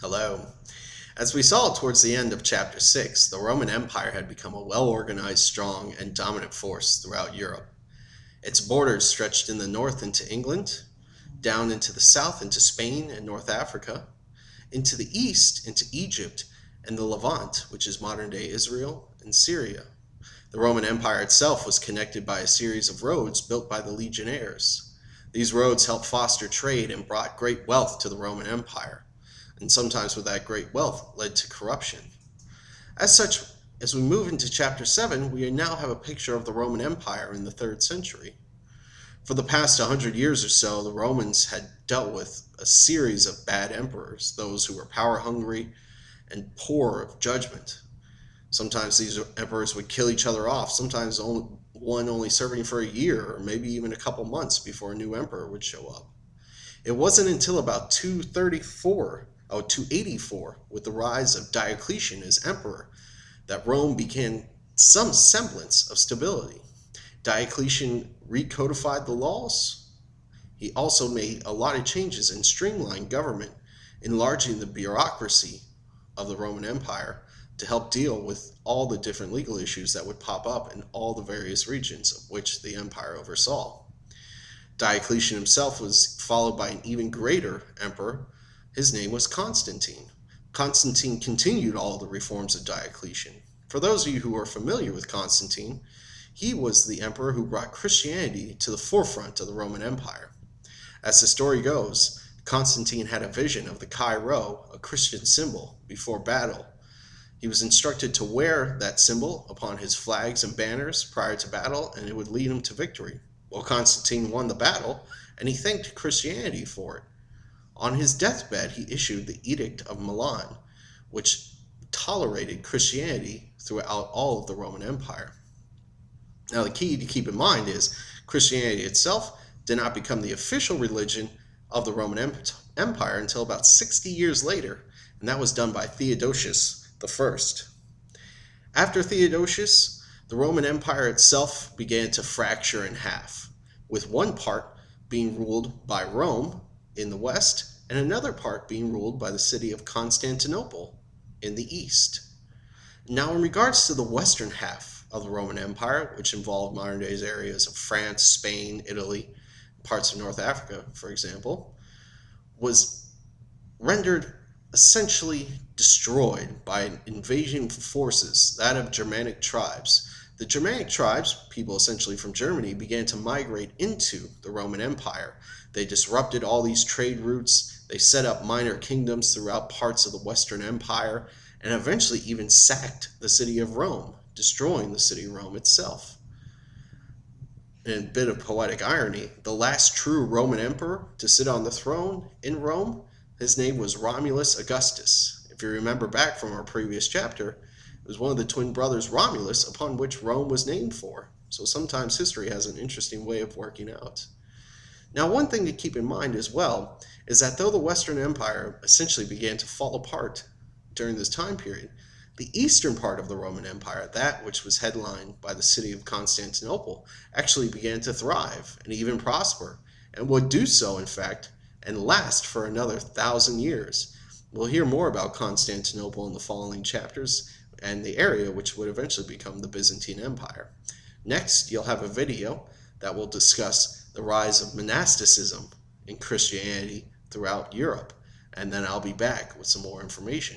Hello. As we saw towards the end of chapter 6, the Roman Empire had become a well organized, strong, and dominant force throughout Europe. Its borders stretched in the north into England, down into the south into Spain and North Africa, into the east into Egypt and the Levant, which is modern day Israel and Syria. The Roman Empire itself was connected by a series of roads built by the legionnaires. These roads helped foster trade and brought great wealth to the Roman Empire, and sometimes with that great wealth led to corruption. As such, as we move into chapter 7, we now have a picture of the Roman Empire in the 3rd century. For the past 100 years or so, the Romans had dealt with a series of bad emperors, those who were power hungry and poor of judgment. Sometimes these emperors would kill each other off, sometimes one only serving for a year or maybe even a couple months before a new emperor would show up. It wasn't until about 284, with the rise of Diocletian as emperor, that Rome began some semblance of stability. Diocletian recodified the laws. He also made a lot of changes and streamlined government, enlarging the bureaucracy of the Roman Empire to help deal with all the different legal issues that would pop up in all the various regions of which the empire oversaw. Diocletian himself was followed by an even greater emperor. His name was Constantine. Constantine continued all the reforms of Diocletian. For those of you who are familiar with Constantine, he was the emperor who brought Christianity to the forefront of the Roman Empire. As the story goes, Constantine had a vision of the Chi Rho, a Christian symbol, before battle. He was instructed to wear that symbol upon his flags and banners prior to battle, and it would lead him to victory. Well, Constantine won the battle, and he thanked Christianity for it. On his deathbed, he issued the Edict of Milan, which tolerated Christianity throughout all of the Roman Empire. Now, the key to keep in mind is Christianity itself did not become the official religion of the Roman Empire until about 60 years later, and that was done by Theodosius I. After Theodosius, the Roman Empire itself began to fracture in half, with one part being ruled by Rome in the west and another part being ruled by the city of Constantinople in the east. Now, in regards to the western half of the Roman Empire, which involved modern day areas of France, Spain, Italy, parts of North Africa, for example, was rendered essentially destroyed by invasion forces, that of Germanic tribes. The Germanic tribes, people essentially from Germany, began to migrate into the Roman Empire. They disrupted all these trade routes, they set up minor kingdoms throughout parts of the Western Empire, and eventually even sacked the city of Rome, destroying the city of Rome itself. In a bit of poetic irony, the last true Roman emperor to sit on the throne in Rome, his name was Romulus Augustus. If you remember back from our previous chapter, it was one of the twin brothers Romulus upon which Rome was named for. So sometimes history has an interesting way of working out. Now, one thing to keep in mind as well is that though the Western Empire essentially began to fall apart during this time period, the eastern part of the Roman Empire, that which was headlined by the city of Constantinople, actually began to thrive and even prosper, and would do so, in fact, and last for another 1,000 years. We'll hear more about Constantinople in the following chapters and the area which would eventually become the Byzantine Empire. Next, you'll have a video that will discuss the rise of monasticism in Christianity throughout Europe, and then I'll be back with some more information.